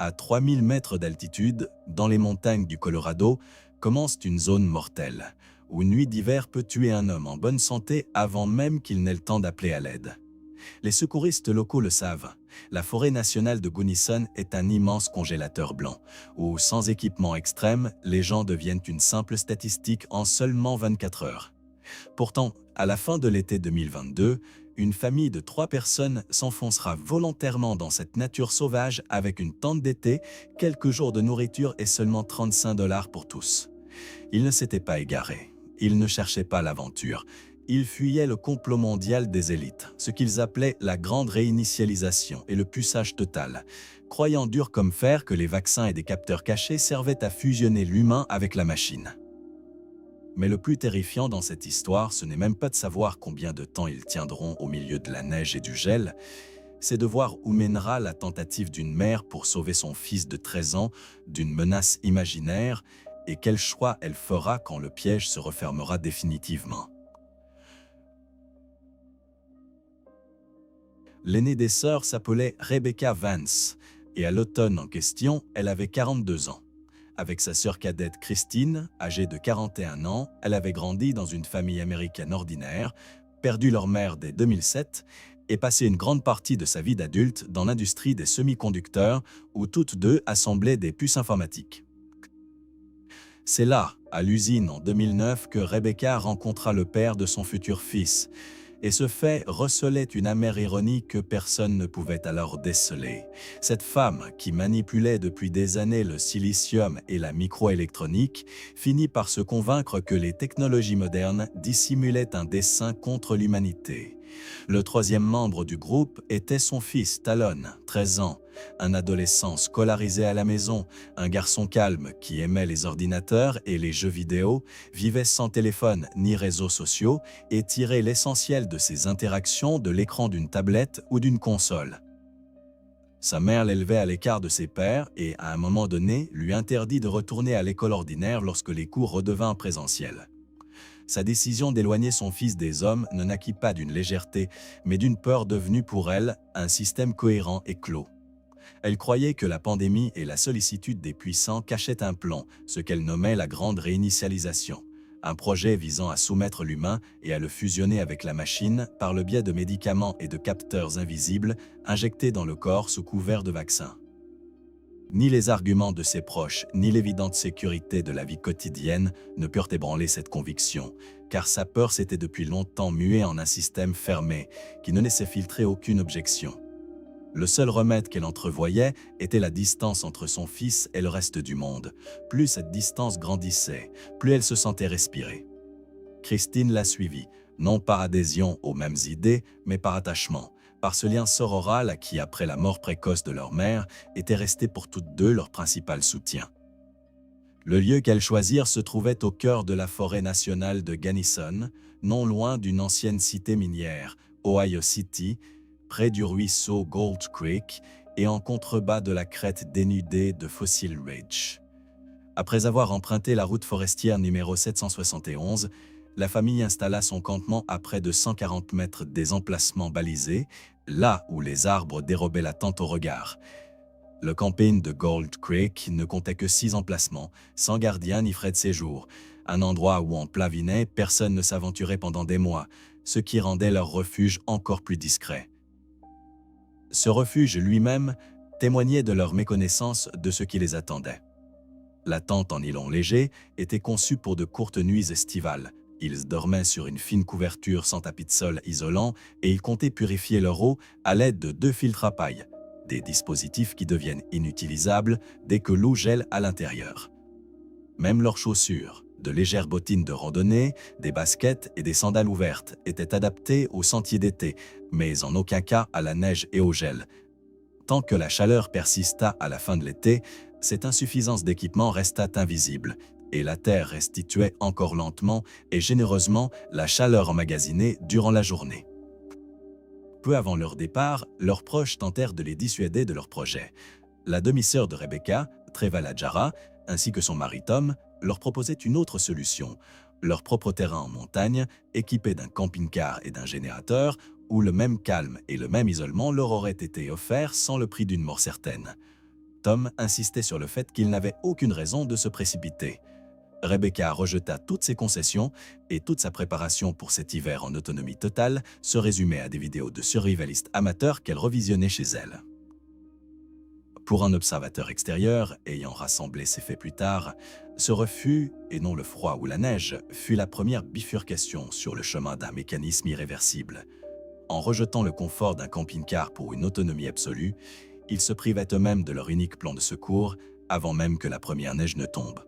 à 3000 mètres d'altitude, dans les montagnes du Colorado, commence une zone mortelle, où une nuit d'hiver peut tuer un homme en bonne santé avant même qu'il n'ait le temps d'appeler à l'aide. Les secouristes locaux le savent. La forêt nationale de Gunnison est un immense congélateur blanc, où, sans équipement extrême, les gens deviennent une simple statistique en seulement 24 heures. Pourtant, à la fin de l'été 2022, une famille de 3 personnes s'enfoncera volontairement dans cette nature sauvage avec une tente d'été, quelques jours de nourriture et seulement 35 $ pour tous. Ils ne s'étaient pas égarés. Ils ne cherchaient pas l'aventure. Ils fuyaient le complot mondial des élites, ce qu'ils appelaient la grande réinitialisation et le puçage total, croyant dur comme fer que les vaccins et des capteurs cachés servaient à fusionner l'humain avec la machine. Mais le plus terrifiant dans cette histoire, ce n'est même pas de savoir combien de temps ils tiendront au milieu de la neige et du gel, c'est de voir où mènera la tentative d'une mère pour sauver son fils de 13 ans d'une menace imaginaire et quel choix elle fera quand le piège se refermera définitivement. L'aînée des sœurs s'appelait Rebecca Vance, et à l'automne en question, elle avait 42 ans. Avec sa sœur cadette Christine, âgée de 41 ans, elle avait grandi dans une famille américaine ordinaire, perdu leur mère dès 2007 et passé une grande partie de sa vie d'adulte dans l'industrie des semi-conducteurs où toutes deux assemblaient des puces informatiques. C'est là, à l'usine en 2009, que Rebecca rencontra le père de son futur fils, et ce fait recelait une amère ironie que personne ne pouvait alors déceler. Cette femme, qui manipulait depuis des années le silicium et la microélectronique, finit par se convaincre que les technologies modernes dissimulaient un dessein contre l'humanité. Le troisième membre du groupe était son fils Talon, 13 ans, un adolescent scolarisé à la maison, un garçon calme qui aimait les ordinateurs et les jeux vidéo, vivait sans téléphone ni réseaux sociaux et tirait l'essentiel de ses interactions de l'écran d'une tablette ou d'une console. Sa mère l'élevait à l'écart de ses pairs et, à un moment donné, lui interdit de retourner à l'école ordinaire lorsque les cours redevinrent présentiels. Sa décision d'éloigner son fils des hommes ne naquit pas d'une légèreté, mais d'une peur devenue pour elle un système cohérent et clos. Elle croyait que la pandémie et la sollicitude des puissants cachaient un plan, ce qu'elle nommait la grande réinitialisation, un projet visant à soumettre l'humain et à le fusionner avec la machine par le biais de médicaments et de capteurs invisibles injectés dans le corps sous couvert de vaccins. Ni les arguments de ses proches, ni l'évidente sécurité de la vie quotidienne ne purent ébranler cette conviction, car sa peur s'était depuis longtemps muée en un système fermé qui ne laissait filtrer aucune objection. Le seul remède qu'elle entrevoyait était la distance entre son fils et le reste du monde. Plus cette distance grandissait, plus elle se sentait respirer. Christine l'a suivie, non par adhésion aux mêmes idées, mais par attachement, par ce lien sororal qui, après la mort précoce de leur mère, était resté pour toutes deux leur principal soutien. Le lieu qu'elles choisirent se trouvait au cœur de la forêt nationale de Gunnison, non loin d'une ancienne cité minière, Ohio City, près du ruisseau Gold Creek et en contrebas de la crête dénudée de Fossil Ridge. Après avoir emprunté la route forestière numéro 771, la famille installa son campement à près de 140 mètres des emplacements balisés, là où les arbres dérobaient l'attente au regard. Le camping de Gold Creek ne comptait que 6 emplacements, sans gardien ni frais de séjour, un endroit où en plein Vinay, personne ne s'aventurait pendant des mois, ce qui rendait leur refuge encore plus discret. Ce refuge lui-même témoignait de leur méconnaissance de ce qui les attendait. La tente en nylon léger était conçue pour de courtes nuits estivales. Ils dormaient sur une fine couverture sans tapis de sol isolant et ils comptaient purifier leur eau à l'aide de 2 filtres à paille, des dispositifs qui deviennent inutilisables dès que l'eau gèle à l'intérieur. Même leurs chaussures, de légères bottines de randonnée, des baskets et des sandales ouvertes étaient adaptées aux sentiers d'été, mais en aucun cas à la neige et au gel. Tant que la chaleur persista à la fin de l'été, cette insuffisance d'équipement resta invisible, et la Terre restituait encore lentement et généreusement la chaleur emmagasinée durant la journée. Peu avant leur départ, leurs proches tentèrent de les dissuader de leur projet. La demi-sœur de Rebecca, Trevala Jara, ainsi que son mari Tom, leur proposait une autre solution, leur propre terrain en montagne, équipé d'un camping-car et d'un générateur, où le même calme et le même isolement leur auraient été offerts sans le prix d'une mort certaine. Tom insistait sur le fait qu'il n'avait aucune raison de se précipiter. Rebecca rejeta toutes ses concessions et toute sa préparation pour cet hiver en autonomie totale se résumait à des vidéos de survivalistes amateurs qu'elle revisionnait chez elle. Pour un observateur extérieur, ayant rassemblé ces faits plus tard, ce refus, et non le froid ou la neige, fut la première bifurcation sur le chemin d'un mécanisme irréversible. En rejetant le confort d'un camping-car pour une autonomie absolue, ils se privaient eux-mêmes de leur unique plan de secours avant même que la première neige ne tombe.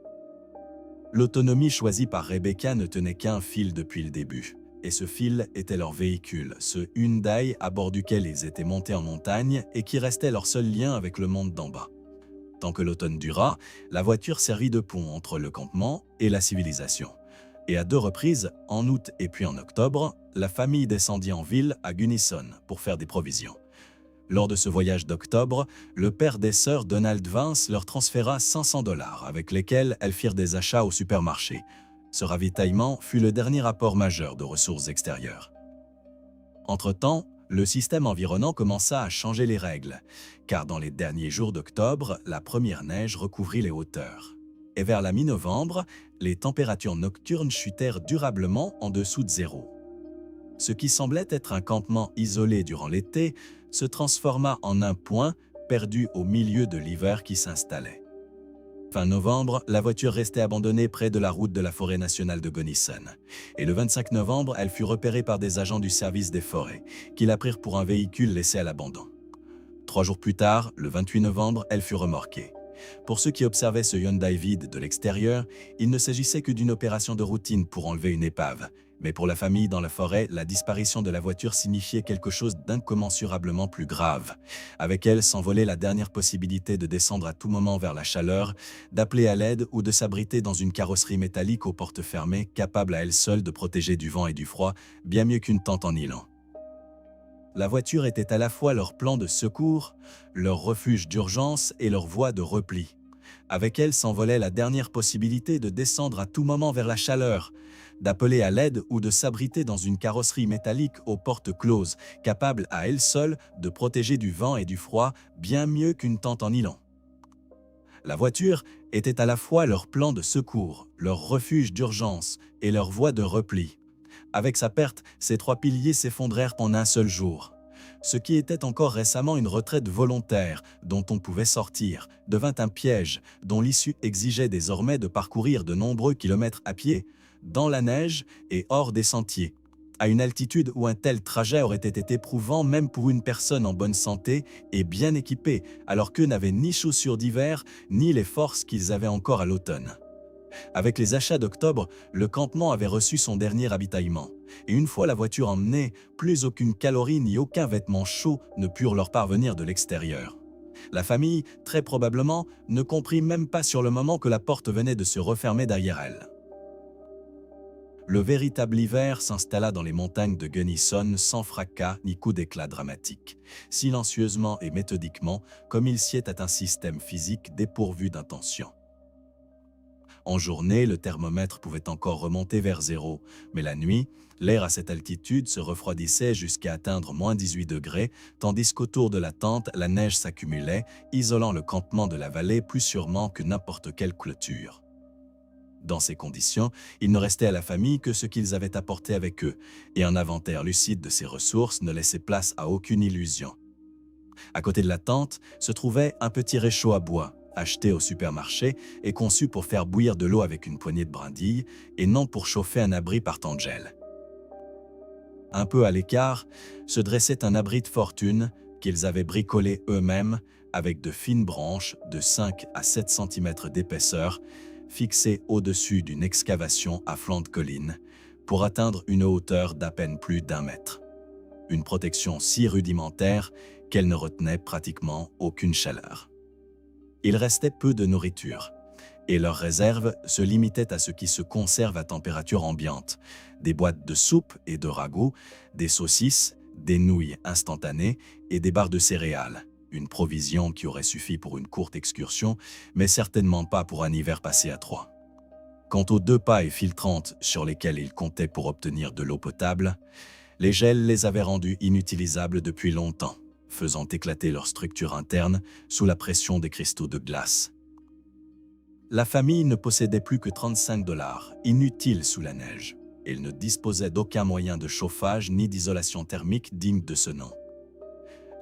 L'autonomie choisie par Rebecca ne tenait qu'un fil depuis le début, et ce fil était leur véhicule, ce Hyundai à bord duquel ils étaient montés en montagne et qui restait leur seul lien avec le monde d'en bas. Tant que l'automne dura, la voiture servit de pont entre le campement et la civilisation. Et à 2 reprises, en août et puis en octobre, la famille descendit en ville à Gunnison pour faire des provisions. Lors de ce voyage d'octobre, le père des sœurs Donald Vance leur transféra 500 $, avec lesquels elles firent des achats au supermarché. Ce ravitaillement fut le dernier apport majeur de ressources extérieures. Entre-temps, le système environnant commença à changer les règles, car dans les derniers jours d'octobre, la première neige recouvrit les hauteurs. Et vers la mi-novembre, les températures nocturnes chutèrent durablement en dessous de zéro. Ce qui semblait être un campement isolé durant l'été se transforma en un point perdu au milieu de l'hiver qui s'installait. Fin novembre, la voiture restait abandonnée près de la route de la forêt nationale de Gunnison. Et le 25 novembre, elle fut repérée par des agents du service des forêts, qui la prirent pour un véhicule laissé à l'abandon. 3 jours plus tard, le 28 novembre, elle fut remorquée. Pour ceux qui observaient ce Hyundai vide de l'extérieur, il ne s'agissait que d'une opération de routine pour enlever une épave. Mais pour la famille dans la forêt, la disparition de la voiture signifiait quelque chose d'incommensurablement plus grave. Avec elle s'envolait la dernière possibilité de descendre à tout moment vers la chaleur, d'appeler à l'aide ou de s'abriter dans une carrosserie métallique aux portes fermées, capable à elle seule de protéger du vent et du froid, bien mieux qu'une tente en nylon. La voiture était à la fois leur plan de secours, leur refuge d'urgence et leur voie de repli. Avec elle s'envolait la dernière possibilité de descendre à tout moment vers la chaleur, d'appeler à l'aide ou de s'abriter dans une carrosserie métallique aux portes closes, capable à elle seule de protéger du vent et du froid bien mieux qu'une tente en nylon. La voiture était à la fois leur plan de secours, leur refuge d'urgence et leur voie de repli. Avec sa perte, ces 3 piliers s'effondrèrent en un seul jour. Ce qui était encore récemment une retraite volontaire, dont on pouvait sortir, devint un piège, dont l'issue exigeait désormais de parcourir de nombreux kilomètres à pied, dans la neige et hors des sentiers, à une altitude où un tel trajet aurait été éprouvant même pour une personne en bonne santé et bien équipée, alors qu'eux n'avaient ni chaussures d'hiver, ni les forces qu'ils avaient encore à l'automne. Avec les achats d'octobre, le campement avait reçu son dernier ravitaillement. Et une fois la voiture emmenée, plus aucune calorie ni aucun vêtement chaud ne purent leur parvenir de l'extérieur. La famille, très probablement, ne comprit même pas sur le moment que la porte venait de se refermer derrière elle. Le véritable hiver s'installa dans les montagnes de Gunnison sans fracas ni coup d'éclat dramatique, silencieusement et méthodiquement, comme il sied à un système physique dépourvu d'intention. En journée, le thermomètre pouvait encore remonter vers 0, mais la nuit, l'air à cette altitude se refroidissait jusqu'à atteindre moins 18 degrés, tandis qu'autour de la tente, la neige s'accumulait, isolant le campement de la vallée plus sûrement que n'importe quelle clôture. Dans ces conditions, il ne restait à la famille que ce qu'ils avaient apporté avec eux, et un inventaire lucide de ces ressources ne laissait place à aucune illusion. À côté de la tente se trouvait un petit réchaud à bois, acheté au supermarché et conçu pour faire bouillir de l'eau avec une poignée de brindilles et non pour chauffer un abri par temps de gel. Un peu à l'écart, se dressait un abri de fortune qu'ils avaient bricolé eux-mêmes avec de fines branches de 5 à 7 cm d'épaisseur, fixées au-dessus d'une excavation à flanc de colline pour atteindre une hauteur d'à peine plus d'1 mètre. Une protection si rudimentaire qu'elle ne retenait pratiquement aucune chaleur. Il restait peu de nourriture, et leurs réserves se limitaient à ce qui se conserve à température ambiante, des boîtes de soupe et de ragoûts, des saucisses, des nouilles instantanées et des barres de céréales, une provision qui aurait suffi pour une courte excursion, mais certainement pas pour un hiver passé à 3. Quant aux 2 pailles filtrantes sur lesquelles ils comptaient pour obtenir de l'eau potable, les gels les avaient rendus inutilisables depuis longtemps, faisant éclater leur structure interne sous la pression des cristaux de glace. La famille ne possédait plus que 35 $, inutiles sous la neige. Elle ne disposait d'aucun moyen de chauffage ni d'isolation thermique digne de ce nom.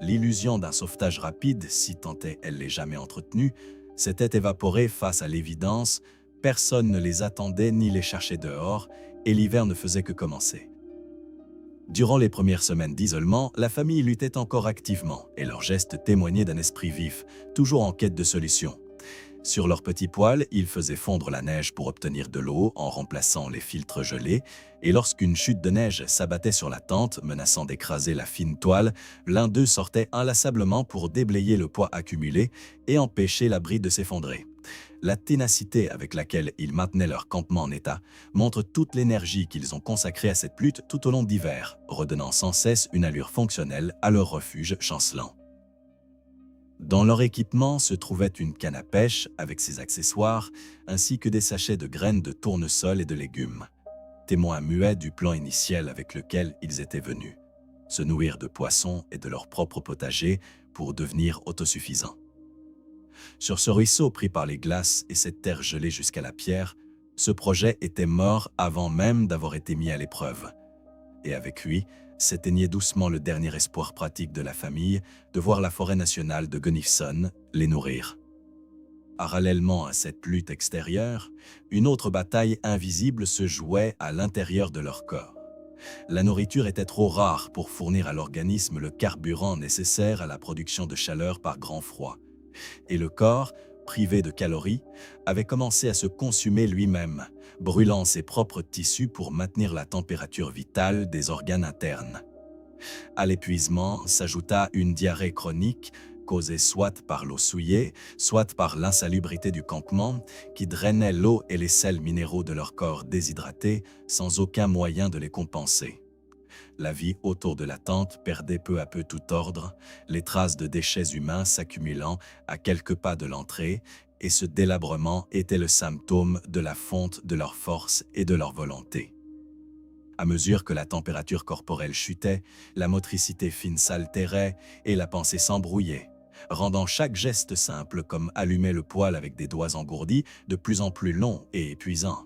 L'illusion d'un sauvetage rapide, si tant est elle l'ait jamais entretenue, s'était évaporée face à l'évidence. Personne ne les attendait ni les cherchait dehors, et l'hiver ne faisait que commencer. Durant les premières semaines d'isolement, la famille luttait encore activement, et leurs gestes témoignaient d'un esprit vif, toujours en quête de solutions. Sur leurs petits poêles, ils faisaient fondre la neige pour obtenir de l'eau en remplaçant les filtres gelés, et lorsqu'une chute de neige s'abattait sur la tente, menaçant d'écraser la fine toile, l'un d'eux sortait inlassablement pour déblayer le poids accumulé et empêcher l'abri de s'effondrer. La ténacité avec laquelle ils maintenaient leur campement en état montre toute l'énergie qu'ils ont consacrée à cette lutte tout au long d'hiver, redonnant sans cesse une allure fonctionnelle à leur refuge chancelant. Dans leur équipement se trouvait une canne à pêche avec ses accessoires, ainsi que des sachets de graines de tournesol et de légumes, témoins muets du plan initial avec lequel ils étaient venus, se nourrir de poissons et de leur propre potager pour devenir autosuffisants. Sur ce ruisseau pris par les glaces et cette terre gelée jusqu'à la pierre, ce projet était mort avant même d'avoir été mis à l'épreuve. Et avec lui, s'éteignait doucement le dernier espoir pratique de la famille de voir la forêt nationale de Gunnifson les nourrir. Parallèlement à cette lutte extérieure, une autre bataille invisible se jouait à l'intérieur de leur corps. La nourriture était trop rare pour fournir à l'organisme le carburant nécessaire à la production de chaleur par grand froid. Et le corps, privé de calories, avait commencé à se consumer lui-même, brûlant ses propres tissus pour maintenir la température vitale des organes internes. À l'épuisement s'ajouta une diarrhée chronique, causée soit par l'eau souillée, soit par l'insalubrité du campement, qui drainait l'eau et les sels minéraux de leur corps déshydratés sans aucun moyen de les compenser. La vie autour de la tente perdait peu à peu tout ordre, les traces de déchets humains s'accumulant à quelques pas de l'entrée, et ce délabrement était le symptôme de la fonte de leur force et de leur volonté. À mesure que la température corporelle chutait, la motricité fine s'altérait et la pensée s'embrouillait, rendant chaque geste simple comme allumer le poêle avec des doigts engourdis de plus en plus long et épuisant.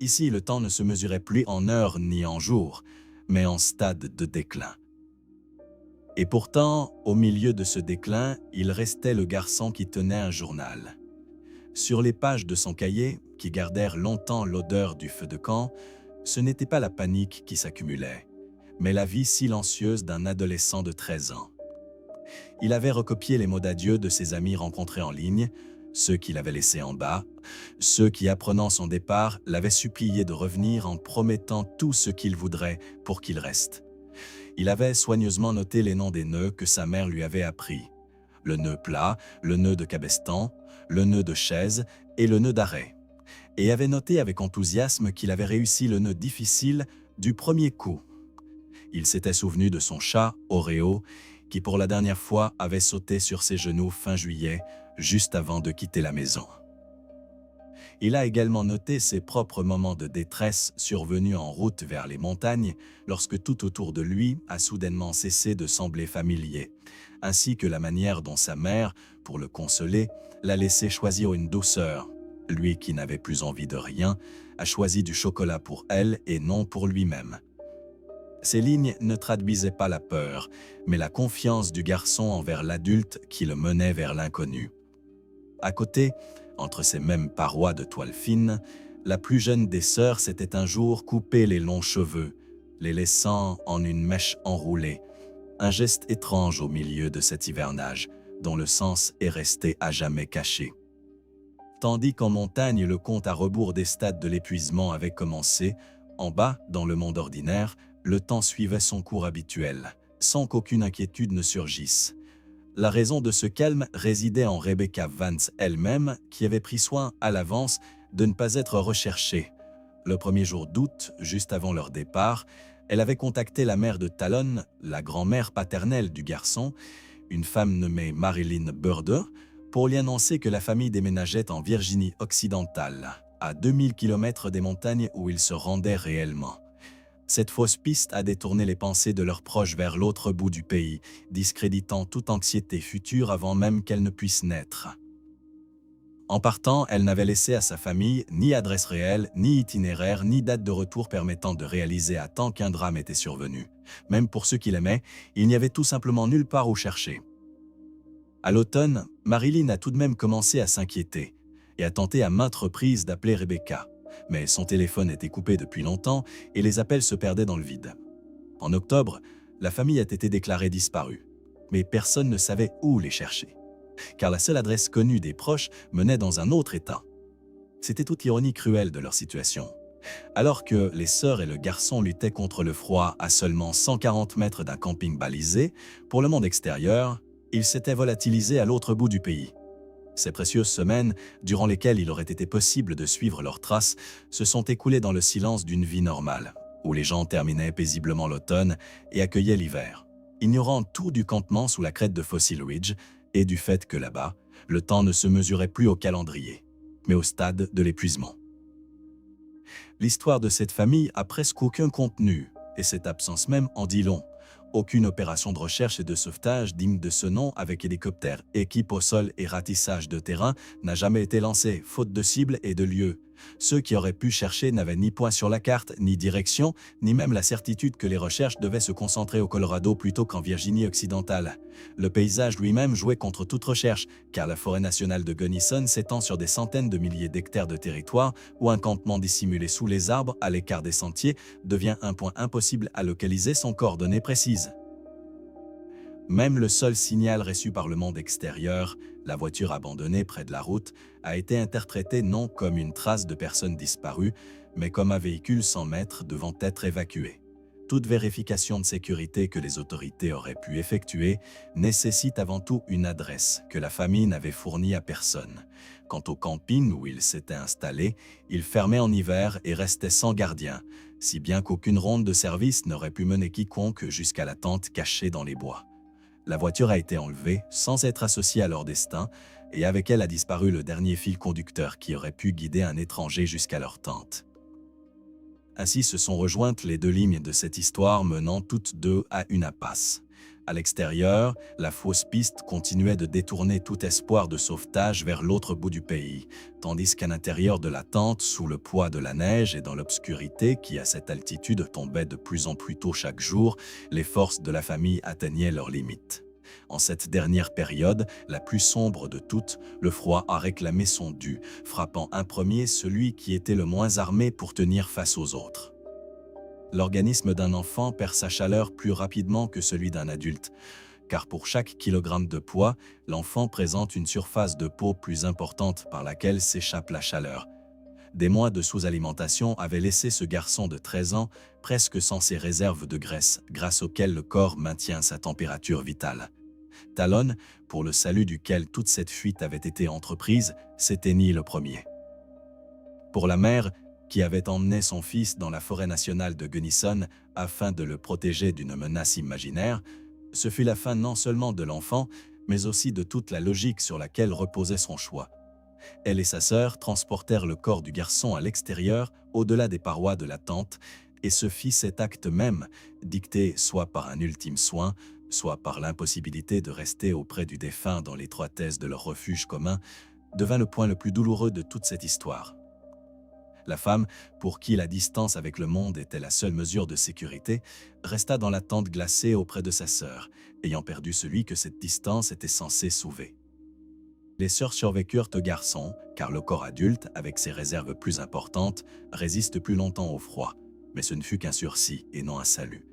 Ici, le temps ne se mesurait plus en heures ni en jours, mais en stade de déclin. Et pourtant, au milieu de ce déclin, il restait le garçon qui tenait un journal. Sur les pages de son cahier, qui gardèrent longtemps l'odeur du feu de camp, ce n'était pas la panique qui s'accumulait, mais la vie silencieuse d'un adolescent de 13 ans. Il avait recopié les mots d'adieu de ses amis rencontrés en ligne, ceux qu'il avait laissés en bas, ceux qui, apprenant son départ, l'avaient supplié de revenir en promettant tout ce qu'il voudrait pour qu'il reste. Il avait soigneusement noté les noms des nœuds que sa mère lui avait appris. Le nœud plat, le nœud de cabestan, le nœud de chaise et le nœud d'arrêt. Et avait noté avec enthousiasme qu'il avait réussi le nœud difficile du premier coup. Il s'était souvenu de son chat, Oreo, qui pour la dernière fois avait sauté sur ses genoux fin juillet, juste avant de quitter la maison. Il a également noté ses propres moments de détresse survenus en route vers les montagnes, lorsque tout autour de lui a soudainement cessé de sembler familier, ainsi que la manière dont sa mère, pour le consoler, l'a laissé choisir une douceur. Lui qui n'avait plus envie de rien, a choisi du chocolat pour elle et non pour lui-même. Ces lignes ne traduisaient pas la peur, mais la confiance du garçon envers l'adulte qui le menait vers l'inconnu. À côté, entre ces mêmes parois de toile fine, la plus jeune des sœurs s'était un jour coupé les longs cheveux, les laissant en une mèche enroulée, un geste étrange au milieu de cet hivernage, dont le sens est resté à jamais caché. Tandis qu'en montagne, le compte à rebours des stades de l'épuisement avait commencé, en bas, dans le monde ordinaire, le temps suivait son cours habituel, sans qu'aucune inquiétude ne surgisse. La raison de ce calme résidait en Rebecca Vance elle-même, qui avait pris soin à l'avance de ne pas être recherchée. Le premier jour d'août, juste avant leur départ, elle avait contacté la mère de Talon, la grand-mère paternelle du garçon, une femme nommée Marilyn Burder, pour lui annoncer que la famille déménageait en Virginie occidentale, à 2000 km des montagnes où ils se rendaient réellement. Cette fausse piste a détourné les pensées de leurs proches vers l'autre bout du pays, discréditant toute anxiété future avant même qu'elle ne puisse naître. En partant, elle n'avait laissé à sa famille ni adresse réelle, ni itinéraire, ni date de retour permettant de réaliser à temps qu'un drame était survenu. Même pour ceux qui l'aimaient, il n'y avait tout simplement nulle part où chercher. À l'automne, Marilyn a tout de même commencé à s'inquiéter et a tenté à maintes reprises d'appeler Rebecca. Mais son téléphone était coupé depuis longtemps et les appels se perdaient dans le vide. En octobre, la famille a été déclarée disparue, mais personne ne savait où les chercher, car la seule adresse connue des proches menait dans un autre état. C'était toute l'ironie cruelle de leur situation. Alors que les sœurs et le garçon luttaient contre le froid à seulement 140 mètres d'un camping balisé, pour le monde extérieur, ils s'étaient volatilisés à l'autre bout du pays. Ces précieuses semaines, durant lesquelles il aurait été possible de suivre leurs traces, se sont écoulées dans le silence d'une vie normale, où les gens terminaient paisiblement l'automne et accueillaient l'hiver, ignorant tout du campement sous la crête de Fossil Ridge et du fait que là-bas, le temps ne se mesurait plus au calendrier, mais au stade de l'épuisement. L'histoire de cette famille a presque aucun contenu, et cette absence même en dit long. Aucune opération de recherche et de sauvetage digne de ce nom avec hélicoptère, équipe au sol et ratissage de terrain n'a jamais été lancée, faute de cible et de lieu. Ceux qui auraient pu chercher n'avaient ni point sur la carte, ni direction, ni même la certitude que les recherches devaient se concentrer au Colorado plutôt qu'en Virginie occidentale. Le paysage lui-même jouait contre toute recherche, car la forêt nationale de Gunnison s'étend sur des centaines de milliers d'hectares de territoire où un campement dissimulé sous les arbres, à l'écart des sentiers, devient un point impossible à localiser sans coordonnées précises. Même le seul signal reçu par le monde extérieur, la voiture abandonnée près de la route, a été interprété non comme une trace de personne disparue, mais comme un véhicule sans maître devant être évacué. Toute vérification de sécurité que les autorités auraient pu effectuer nécessite avant tout une adresse que la famille n'avait fournie à personne. Quant au camping où ils s'étaient installés, il fermait en hiver et restait sans gardien, si bien qu'aucune ronde de service n'aurait pu mener quiconque jusqu'à la tente cachée dans les bois. La voiture a été enlevée sans être associée à leur destin et avec elle a disparu le dernier fil conducteur qui aurait pu guider un étranger jusqu'à leur tente. Ainsi se sont rejointes les deux lignes de cette histoire menant toutes deux à une impasse. À l'extérieur, la fausse piste continuait de détourner tout espoir de sauvetage vers l'autre bout du pays, tandis qu'à l'intérieur de la tente, sous le poids de la neige et dans l'obscurité qui à cette altitude tombait de plus en plus tôt chaque jour, les forces de la famille atteignaient leurs limites. En cette dernière période, la plus sombre de toutes, le froid a réclamé son dû, frappant un premier celui qui était le moins armé pour tenir face aux autres. L'organisme d'un enfant perd sa chaleur plus rapidement que celui d'un adulte, car pour chaque kilogramme de poids, l'enfant présente une surface de peau plus importante par laquelle s'échappe la chaleur. Des mois de sous-alimentation avaient laissé ce garçon de 13 ans presque sans ses réserves de graisse, grâce auxquelles le corps maintient sa température vitale. Talon, pour le salut duquel toute cette fuite avait été entreprise, s'éteignit le premier. Pour la mère, qui avait emmené son fils dans la forêt nationale de Gunnison afin de le protéger d'une menace imaginaire, ce fut la fin non seulement de l'enfant, mais aussi de toute la logique sur laquelle reposait son choix. Elle et sa sœur transportèrent le corps du garçon à l'extérieur, au-delà des parois de la tente, et ce fit cet acte même, dicté soit par un ultime soin, soit par l'impossibilité de rester auprès du défunt dans l'étroitesse de leur refuge commun, devint le point le plus douloureux de toute cette histoire. La femme, pour qui la distance avec le monde était la seule mesure de sécurité, resta dans la tente glacée auprès de sa sœur, ayant perdu celui que cette distance était censée sauver. Les sœurs survécurent au garçon, car le corps adulte, avec ses réserves plus importantes, résiste plus longtemps au froid, mais ce ne fut qu'un sursis et non un salut.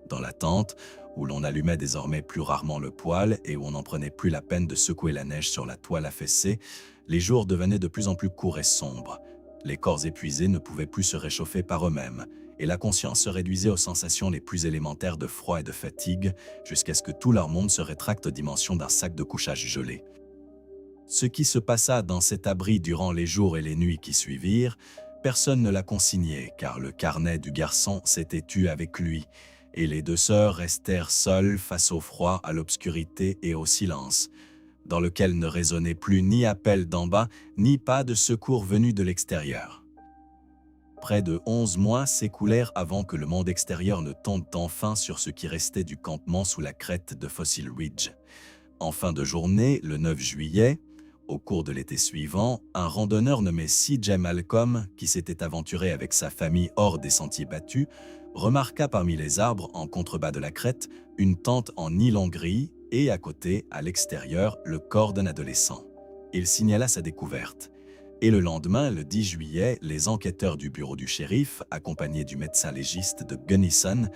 Dans la tente, où l'on allumait désormais plus rarement le poêle et où on n'en prenait plus la peine de secouer la neige sur la toile affaissée, les jours devenaient de plus en plus courts et sombres. Les corps épuisés ne pouvaient plus se réchauffer par eux-mêmes, et la conscience se réduisait aux sensations les plus élémentaires de froid et de fatigue, jusqu'à ce que tout leur monde se rétracte aux dimensions d'un sac de couchage gelé. Ce qui se passa dans cet abri durant les jours et les nuits qui suivirent, personne ne l'a consigné, car le carnet du garçon s'était tu avec lui, et les deux sœurs restèrent seules face au froid, à l'obscurité et au silence, dans lequel ne résonnait plus ni appel d'en bas, ni pas de secours venus de l'extérieur. Près de 11 mois s'écoulèrent avant que le monde extérieur ne tombe enfin sur ce qui restait du campement sous la crête de Fossil Ridge. En fin de journée, le 9 juillet, au cours de l'été suivant, un randonneur nommé C.J. Malcolm, qui s'était aventuré avec sa famille hors des sentiers battus, remarqua parmi les arbres en contrebas de la crête une tente en nylon gris et à côté, à l'extérieur, le corps d'un adolescent. Il signala sa découverte. Et le lendemain, le 10 juillet, les enquêteurs du bureau du shérif, accompagnés du médecin légiste de Gunnison,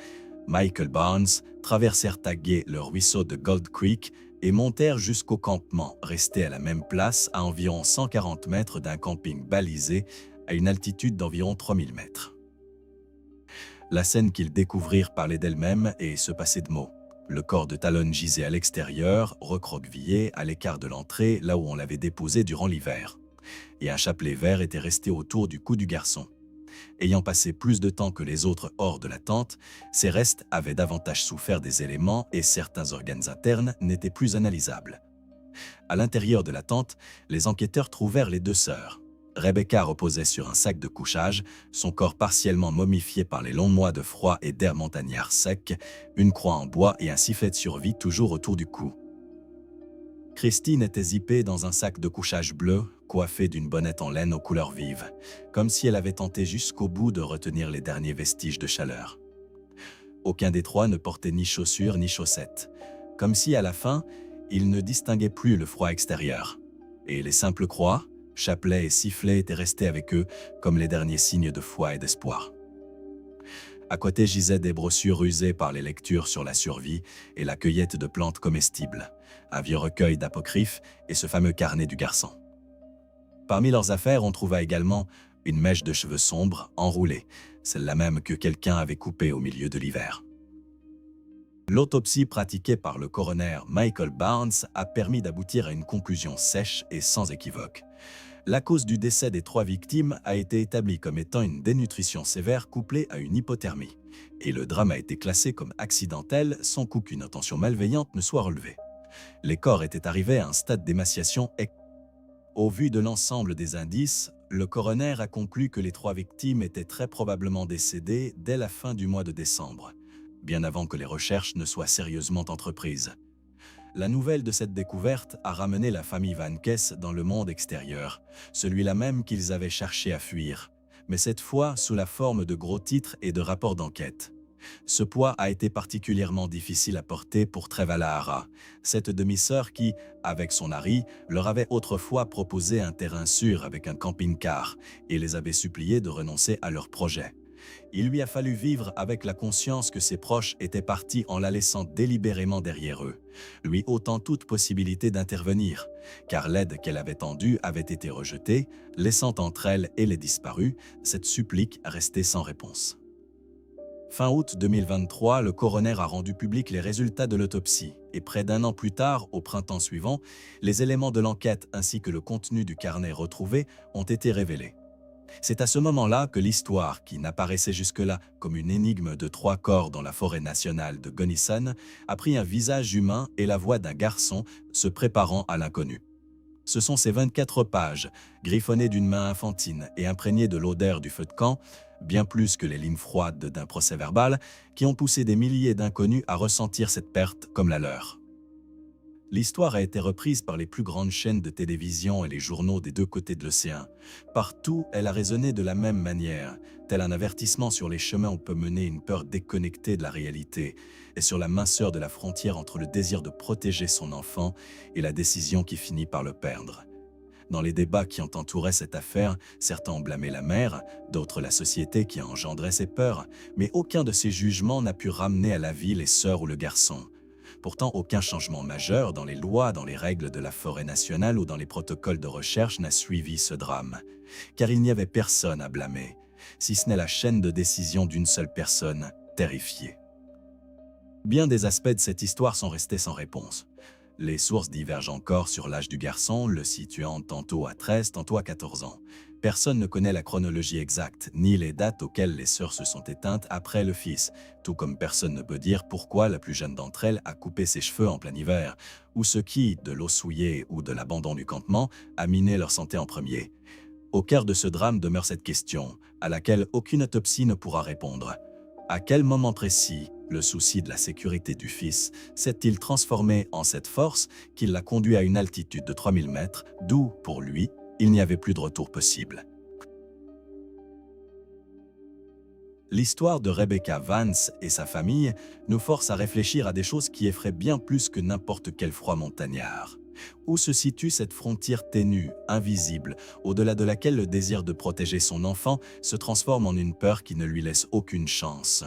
Michael Barnes, traversèrent à gué le ruisseau de Gold Creek et montèrent jusqu'au campement, resté à la même place à environ 140 mètres d'un camping balisé à une altitude d'environ 3000 mètres. La scène qu'ils découvrirent parlait d'elle-même et se passait de mots. Le corps de Talon gisait à l'extérieur, recroquevillé à l'écart de l'entrée, là où on l'avait déposé durant l'hiver. Et un chapelet vert était resté autour du cou du garçon. Ayant passé plus de temps que les autres hors de la tente, ces restes avaient davantage souffert des éléments et certains organes internes n'étaient plus analysables. À l'intérieur de la tente, les enquêteurs trouvèrent les deux sœurs. Rebecca reposait sur un sac de couchage, son corps partiellement momifié par les longs mois de froid et d'air montagnard sec, une croix en bois et un sifflet de survie toujours autour du cou. Christine était zippée dans un sac de couchage bleu, coiffée d'une bonnette en laine aux couleurs vives, comme si elle avait tenté jusqu'au bout de retenir les derniers vestiges de chaleur. Aucun des trois ne portait ni chaussures ni chaussettes, comme si à la fin, ils ne distinguaient plus le froid extérieur. Et les simples croix, chapelets et sifflets étaient restés avec eux comme les derniers signes de foi et d'espoir. À côté gisaient des brochures usées par les lectures sur la survie et la cueillette de plantes comestibles, un vieux recueil d'apocryphes et ce fameux carnet du garçon. Parmi leurs affaires, on trouva également une mèche de cheveux sombres, enroulée, celle-là même que quelqu'un avait coupée au milieu de l'hiver. L'autopsie pratiquée par le coroner Michael Barnes a permis d'aboutir à une conclusion sèche et sans équivoque. La cause du décès des trois victimes a été établie comme étant une dénutrition sévère couplée à une hypothermie, et le drame a été classé comme accidentel sans qu'aucune intention malveillante ne soit relevée. Les corps étaient arrivés à un stade d'émaciation. Au vu de l'ensemble des indices, le coroner a conclu que les trois victimes étaient très probablement décédées dès la fin du mois de décembre, bien avant que les recherches ne soient sérieusement entreprises. La nouvelle de cette découverte a ramené la famille Van Kess dans le monde extérieur, celui-là même qu'ils avaient cherché à fuir, mais cette fois sous la forme de gros titres et de rapports d'enquête. Ce poids a été particulièrement difficile à porter pour Trevala Hara, cette demi-sœur qui, avec son Harry, leur avait autrefois proposé un terrain sûr avec un camping-car et les avait suppliés de renoncer à leur projet. Il lui a fallu vivre avec la conscience que ses proches étaient partis en la laissant délibérément derrière eux, lui ôtant toute possibilité d'intervenir, car l'aide qu'elle avait tendue avait été rejetée, laissant entre elle et les disparus cette supplique restée sans réponse. Fin août 2023, le coroner a rendu public les résultats de l'autopsie et près d'un an plus tard, au printemps suivant, les éléments de l'enquête ainsi que le contenu du carnet retrouvé ont été révélés. C'est à ce moment-là que l'histoire, qui n'apparaissait jusque-là comme une énigme de trois corps dans la forêt nationale de Gunnison, a pris un visage humain et la voix d'un garçon se préparant à l'inconnu. Ce sont ces 24 pages, griffonnées d'une main infantine et imprégnées de l'odeur du feu de camp, bien plus que les lignes froides d'un procès-verbal, qui ont poussé des milliers d'inconnus à ressentir cette perte comme la leur. L'histoire a été reprise par les plus grandes chaînes de télévision et les journaux des deux côtés de l'océan. Partout, elle a résonné de la même manière, tel un avertissement sur les chemins où peut mener une peur déconnectée de la réalité, et sur la minceur de la frontière entre le désir de protéger son enfant et la décision qui finit par le perdre. Dans les débats qui ont entouré cette affaire, certains ont blâmé la mère, d'autres la société qui a engendré ces peurs, mais aucun de ces jugements n'a pu ramener à la vie les sœurs ou le garçon. Pourtant, aucun changement majeur dans les lois, dans les règles de la forêt nationale ou dans les protocoles de recherche n'a suivi ce drame, car il n'y avait personne à blâmer, si ce n'est la chaîne de décision d'une seule personne, terrifiée. Bien des aspects de cette histoire sont restés sans réponse. Les sources divergent encore sur l'âge du garçon, le situant tantôt à 13, tantôt à 14 ans. Personne ne connaît la chronologie exacte, ni les dates auxquelles les sœurs se sont éteintes après le fils, tout comme personne ne peut dire pourquoi la plus jeune d'entre elles a coupé ses cheveux en plein hiver, ou ce qui, de l'eau souillée ou de l'abandon du campement, a miné leur santé en premier. Au cœur de ce drame demeure cette question, à laquelle aucune autopsie ne pourra répondre. À quel moment précis le souci de la sécurité du fils s'est-il transformé en cette force qui l'a conduit à une altitude de 3000 mètres, d'où, pour lui, il n'y avait plus de retour possible? L'histoire de Rebecca Vance et sa famille nous force à réfléchir à des choses qui effraient bien plus que n'importe quel froid montagnard. Où se situe cette frontière ténue, invisible, au-delà de laquelle le désir de protéger son enfant se transforme en une peur qui ne lui laisse aucune chance?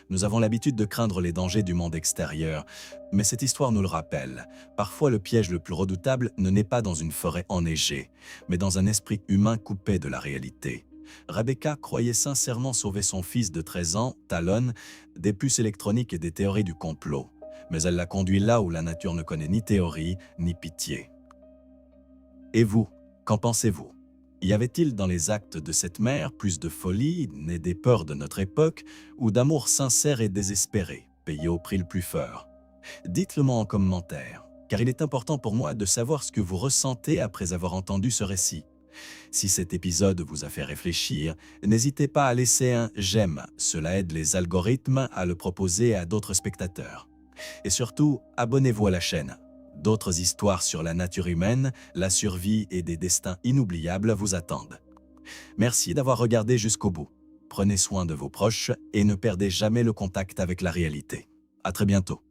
Nous avons l'habitude de craindre les dangers du monde extérieur, mais cette histoire nous le rappelle. Parfois, le piège le plus redoutable ne naît pas dans une forêt enneigée, mais dans un esprit humain coupé de la réalité. Rebecca croyait sincèrement sauver son fils de 13 ans, Talon, des puces électroniques et des théories du complot. Mais elle l'a conduit là où la nature ne connaît ni théorie, ni pitié. Et vous, qu'en pensez-vous? Y avait-il dans les actes de cette mère plus de folie, née des peurs de notre époque, ou d'amour sincère et désespéré, payé au prix le plus fort? Dites-le moi en commentaire, car il est important pour moi de savoir ce que vous ressentez après avoir entendu ce récit. Si cet épisode vous a fait réfléchir, n'hésitez pas à laisser un j'aime, cela aide les algorithmes à le proposer à d'autres spectateurs. Et surtout, abonnez-vous à la chaîne. D'autres histoires sur la nature humaine, la survie et des destins inoubliables vous attendent. Merci d'avoir regardé jusqu'au bout. Prenez soin de vos proches et ne perdez jamais le contact avec la réalité. À très bientôt.